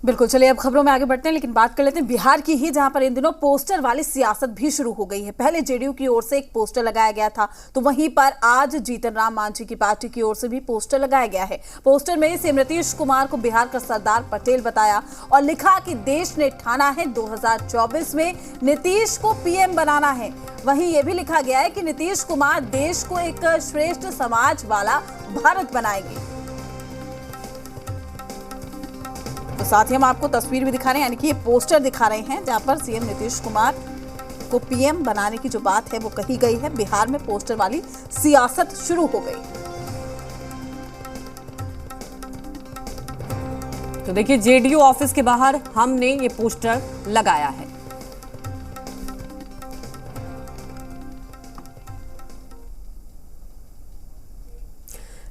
बिल्कुल, चलिए अब खबरों में आगे बढ़ते हैं, लेकिन बात कर लेते हैं बिहार की ही, जहां पर इन दिनों पोस्टर वाली सियासत भी शुरू हो गई है। पहले जेडीयू की ओर से एक पोस्टर लगाया गया था, तो वहीं पर आज जीतन राम मांझी की पार्टी की ओर से भी पोस्टर लगाया गया है। पोस्टर में सीएम नीतीश कुमार को बिहार का सरदार पटेल बताया और लिखा कि देश ने ठाना है 2024 में नीतीश को पीएम बनाना है। वहीं ये भी लिखा गया है कि नीतीश कुमार देश को एक श्रेष्ठ समाज वाला भारत बनाएंगे। तो साथ ही हम आपको तस्वीर भी दिखा रहे हैं, यानी कि ये पोस्टर दिखा रहे हैं जहां पर सीएम नीतीश कुमार को पीएम बनाने की जो बात है वो कही गई है। बिहार में पोस्टर वाली सियासत शुरू हो गई। तो देखिए, जेडीयू ऑफिस के बाहर हमने ये पोस्टर लगाया है।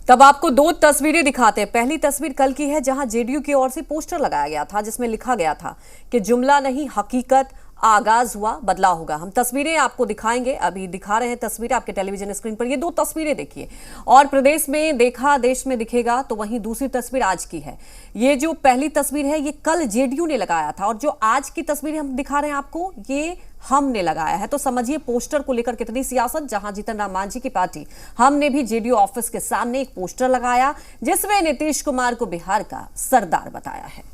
तब आपको दो तस्वीरें दिखाते हैं। पहली तस्वीर कल की है, जहां जेडीयू की ओर से पोस्टर लगाया गया था जिसमें लिखा गया था कि जुमला नहीं हकीकत, आगाज हुआ बदलाव होगा। हम तस्वीरें आपको दिखाएंगे, अभी दिखा रहे हैं तस्वीरें आपके टेलीविजन स्क्रीन पर। ये दो तस्वीरें देखिए, और प्रदेश में देखा देश में दिखेगा। तो वहीं दूसरी तस्वीर आज की है। ये जो पहली तस्वीर है ये कल जेडीयू ने लगाया था, और जो आज की तस्वीर हम दिखा रहे हैं आपको ये हमने लगाया है। तो समझिए पोस्टर को लेकर कितनी सियासत। जहां जीतन राम मांझी की पार्टी हमने भी जेडीयू ऑफिस के सामने एक पोस्टर लगाया जिसमें नीतीश कुमार को बिहार का सरदार बताया है।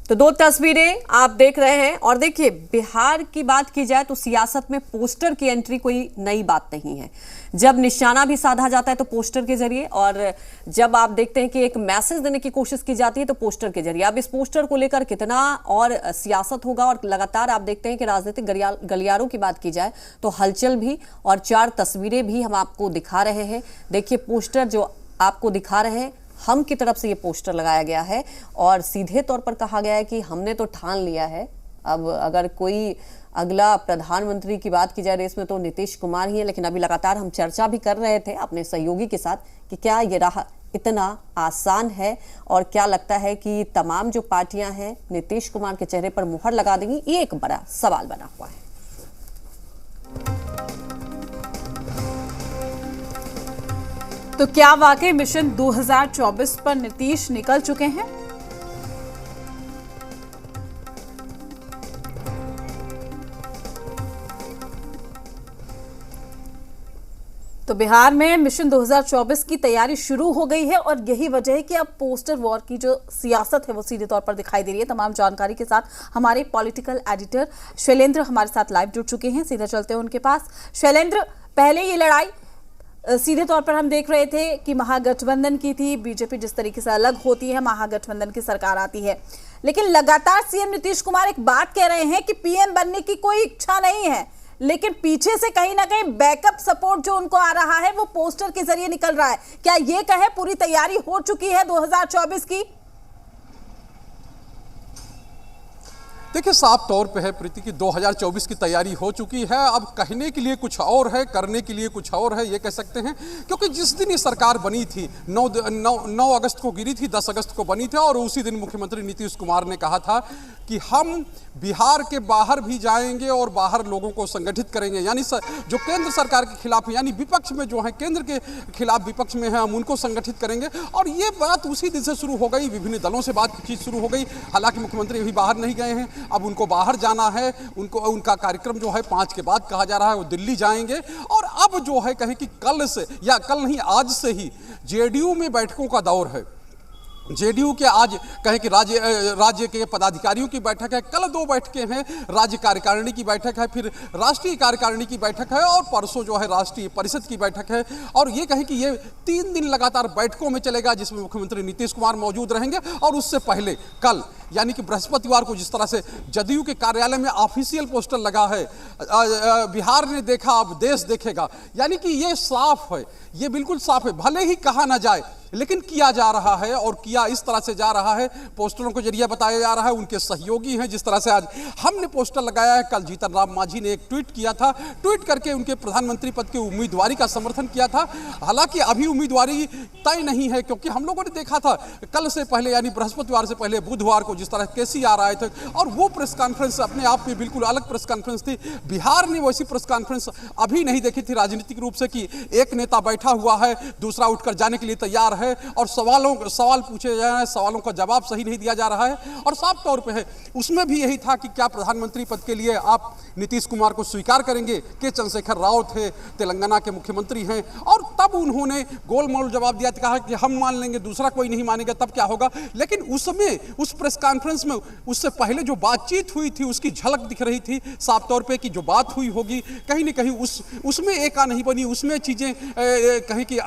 तो दो तस्वीरें आप देख रहे हैं, और देखिए बिहार की बात की जाए तो सियासत में पोस्टर की एंट्री कोई नई बात नहीं है। जब निशाना भी साधा जाता है तो पोस्टर के जरिए, और जब आप देखते हैं कि एक मैसेज देने की कोशिश की जाती है तो पोस्टर के जरिए। अब इस पोस्टर को लेकर कितना और सियासत होगा, और लगातार आप देखते हैं कि राजनीतिक गलियारों की बात की जाए तो हलचल भी, और चार तस्वीरें भी हम आपको दिखा रहे हैं। देखिए पोस्टर जो आपको दिखा रहे हैं, हम की तरफ से ये पोस्टर लगाया गया है, और सीधे तौर पर कहा गया है कि हमने तो ठान लिया है, अब अगर कोई अगला प्रधानमंत्री की बात की जाए रेस में तो नीतीश कुमार ही है। लेकिन अभी लगातार हम चर्चा भी कर रहे थे अपने सहयोगी के साथ कि क्या ये राह इतना आसान है, और क्या लगता है कि तमाम जो पार्टियां हैं नीतीश कुमार के चेहरे पर मुहर लगा देंगी, ये एक बड़ा सवाल बना हुआ है। तो क्या वाकई मिशन 2024 पर नीतीश निकल चुके हैं? तो बिहार में मिशन 2024 की तैयारी शुरू हो गई है, और यही वजह है कि अब पोस्टर वॉर की जो सियासत है वो सीधे तौर पर दिखाई दे रही है। तमाम जानकारी के साथ हमारे पॉलिटिकल एडिटर शैलेंद्र हमारे साथ लाइव जुड़ चुके हैं। सीधे चलते हैं उनके पास। शैलेंद्र, पहले ये लड़ाई सीधे तौर पर हम देख रहे थे कि महागठबंधन की थी, बीजेपी जिस तरीके से अलग होती है, महागठबंधन की सरकार आती है, लेकिन लगातार सीएम नीतीश कुमार एक बात कह रहे हैं कि पीएम बनने की कोई इच्छा नहीं है, लेकिन पीछे से कहीं ना कहीं बैकअप सपोर्ट जो उनको आ रहा है वो पोस्टर के जरिए निकल रहा है। क्या ये कहे पूरी तैयारी हो चुकी है 2024 की? देखिए साफ तौर पे है प्रीति की 2024 की तैयारी हो चुकी है। अब कहने के लिए कुछ और है, करने के लिए कुछ और है, ये कह सकते हैं। क्योंकि जिस दिन ये सरकार बनी थी 9 अगस्त को गिरी थी, 10 अगस्त को बनी थी, और उसी दिन मुख्यमंत्री नीतीश कुमार ने कहा था कि हम बिहार के बाहर भी जाएंगे और बाहर लोगों को संगठित करेंगे। यानी जो केंद्र सरकार के खिलाफ, यानी विपक्ष में जो है, केंद्र के खिलाफ विपक्ष में है, हम उनको संगठित करेंगे। और ये बात उसी दिन से शुरू हो गई, विभिन्न दलों से बातचीत शुरू हो गई। हालांकि मुख्यमंत्री अभी बाहर नहीं गए हैं, अब उनको बाहर जाना है। उनका कार्यक्रम जो है 5 के बाद कहा जा रहा है, वो दिल्ली जाएंगे। और अब जो है कहें कि कल से, या कल नहीं आज से ही जेडीयू में बैठकों का दौर है। जेडीयू के आज कहें कि राज्य के पदाधिकारियों की बैठक है, कल 2 बैठकें हैं, राज्य कार्यकारिणी की बैठक है, फिर राष्ट्रीय कार्यकारिणी की बैठक है, और परसों जो है राष्ट्रीय परिषद की बैठक है। और ये कहें कि ये 3 दिन लगातार बैठकों में चलेगा, जिसमें मुख्यमंत्री नीतीश कुमार मौजूद रहेंगे। और उससे पहले कल यानी कि बृहस्पतिवार को जिस तरह से जदयू के कार्यालय में ऑफिशियल पोस्टर लगा है, बिहार ने देखा अब देश देखेगा, यानी कि ये साफ है, ये बिल्कुल साफ है। भले ही कहा ना जाए, लेकिन किया जा रहा है, और किया इस तरह से जा रहा है, पोस्टरों के जरिए बताया जा रहा है। उनके सहयोगी हैं, जिस तरह से आज हमने पोस्टर लगाया है। कल जीतन राम मांझी ने एक ट्वीट किया था, ट्वीट करके उनके प्रधानमंत्री पद की उम्मीदवारी का समर्थन किया था। हालांकि अभी उम्मीदवारी तय नहीं है, क्योंकि हम लोगों ने देखा था कल से पहले, यानी बृहस्पतिवार से पहले बुधवार को जिस तरह केसीआर आए थे, और वो प्रेस कॉन्फ्रेंस अपने आप में बिल्कुल अलग प्रेस कॉन्फ्रेंस थी। बिहार ने वैसी प्रेस कॉन्फ्रेंस अभी नहीं देखी थी राजनीतिक रूप से, कि एक नेता बैठा हुआ है, दूसरा उठकर जाने के लिए तैयार है और सवाल पूछे जा रहे हैं, सवालों का जवाब सही नहीं दिया जा रहा है। और साफ तौर पे है उसमें भी यही था कि क्या प्रधानमंत्री पद के लिए आप नीतीश कुमार को स्वीकार करेंगे। के चंद्रशेखर राव थे, तेलंगाना के मुख्यमंत्री हैं, और तब उन्होंने गोलमोल जवाब दिया, कहा कि हम मान लेंगे, दूसरा कोई नहीं मानेगा, तब क्या होगा। लेकिन उसमें उस प्रेस कॉन्फ्रेंस में उससे पहले जो बातचीत हुई थी उसकी झलक दिख रही थी साफ तौर पे कि जो बात हुई होगी कहीं ना कहीं उसमें एका नहीं बनी, उसमें चीजें कहीं कि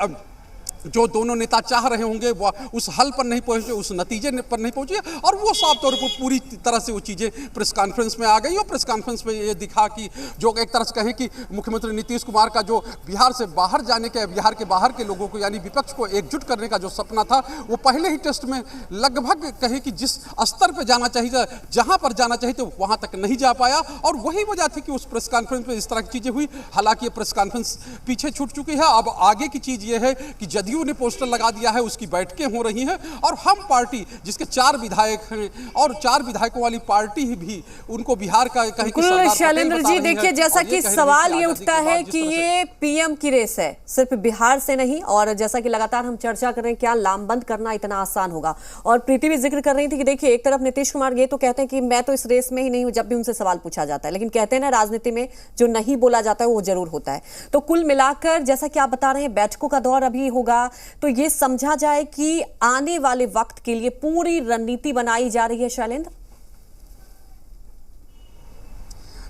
जो दोनों नेता चाह रहे होंगे वो उस हल पर नहीं पहुंचे, उस नतीजे पर नहीं पहुंचे, और वो साफ तौर पर पूरी तरह से वो चीज़ें प्रेस कॉन्फ्रेंस में आ गई। और प्रेस कॉन्फ्रेंस में ये दिखा कि जो एक तरह से कहें कि मुख्यमंत्री नीतीश कुमार का जो बिहार से बाहर जाने के, बिहार के बाहर के लोगों को यानी विपक्ष को एकजुट करने का जो सपना था वो पहले ही टेस्ट में लगभग कहें कि जिस स्तर पर जाना चाहिए, जहाँ पर जाना चाहिए तो वहाँ तक नहीं जा पाया। और वही वजह थी कि उस प्रेस कॉन्फ्रेंस में इस तरह की चीज़ें हुई। हालांकि ये प्रेस कॉन्फ्रेंस पीछे छूट चुकी है। अब आगे की चीज़ ये है कि जदयू ने पोस्टर लगा दिया है, उसकी बैठकें हो रही हैं, और हम पार्टी जिसके 4 विधायक हैं और 4 विधायकों वाली पार्टी भी उनको बिहार का कहीं बिल्कुल शैलेंद्र जी, देखिए जैसा कि सवाल ये उठता है कि ये पीएम की रेस है, सिर्फ बिहार से नहीं, और जैसा कि लगातार हम चर्चा कर रहे हैं क्या लामबंद करना इतना आसान होगा। और प्रीति भी जिक्र कर रही थी कि देखिए एक तरफ नीतीश कुमार ये तो कहते हैं कि मैं तो इस रेस में ही नहीं हूं जब भी उनसे सवाल पूछा जाता है, लेकिन कहते हैं ना राजनीति में जो नहीं बोला जाता है वो जरूर होता है। तो कुल मिलाकर जैसा कि आप बता रहे हैं बैठकों का दौर अभी होगा, तो ये समझा जाए कि आने वाले वक्त के लिए पूरी रणनीति बनाई जा रही है शैलेंद्र।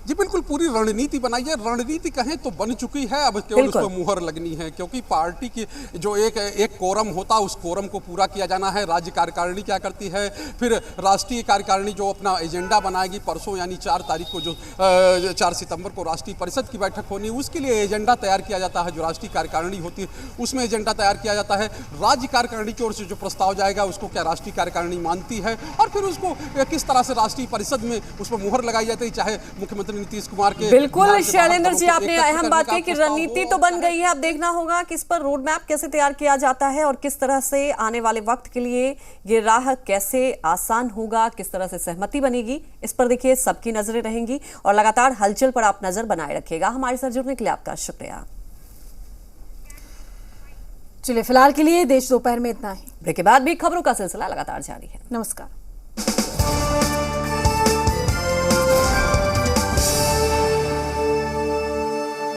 जी बिल्कुल, पूरी रणनीति बनाई है। रणनीति कहें तो बन चुकी है, अब केवल उस पर मुहर लगनी है, क्योंकि पार्टी की जो एक कोरम होता उस कोरम को पूरा किया जाना है। राज्य कार्यकारिणी क्या करती है, फिर राष्ट्रीय कार्यकारिणी जो अपना एजेंडा बनाएगी परसों यानी 4 तारीख को, जो 4 सितंबर को राष्ट्रीय परिषद की बैठक होनी है, उसके लिए एजेंडा तैयार किया जाता है। जो राष्ट्रीय कार्यकारिणी होती है उसमें एजेंडा तैयार किया जाता है। राज्य कार्यकारिणी की ओर से जो प्रस्ताव जाएगा उसको क्या राष्ट्रीय कार्यकारिणी मानती है, और फिर उसको किस तरह से राष्ट्रीय परिषद में उस पर मुहर लगाई जाती है, चाहे मुख्यमंत्री नीतीश कुमार के। बिल्कुल शैलेंद्र जी, आपने अहम बात की कि रणनीति तो बन गई है, अब देखना होगा कि इस पर रोड मैप कैसे तैयार किया जाता है और किस तरह से आने वाले वक्त के लिए ये राह कैसे आसान होगा, किस तरह से सहमति बनेगी, इस पर देखिए सबकी नजरें रहेंगी और लगातार हलचल पर आप नजर बनाए रखिएगा। हमारे साथ जुड़ने के लिए आपका शुक्रिया। चलिए फिलहाल के लिए देश दोपहर में इतना ही। ब्रेक के बाद भी खबरों का सिलसिला लगातार जारी है। नमस्कार।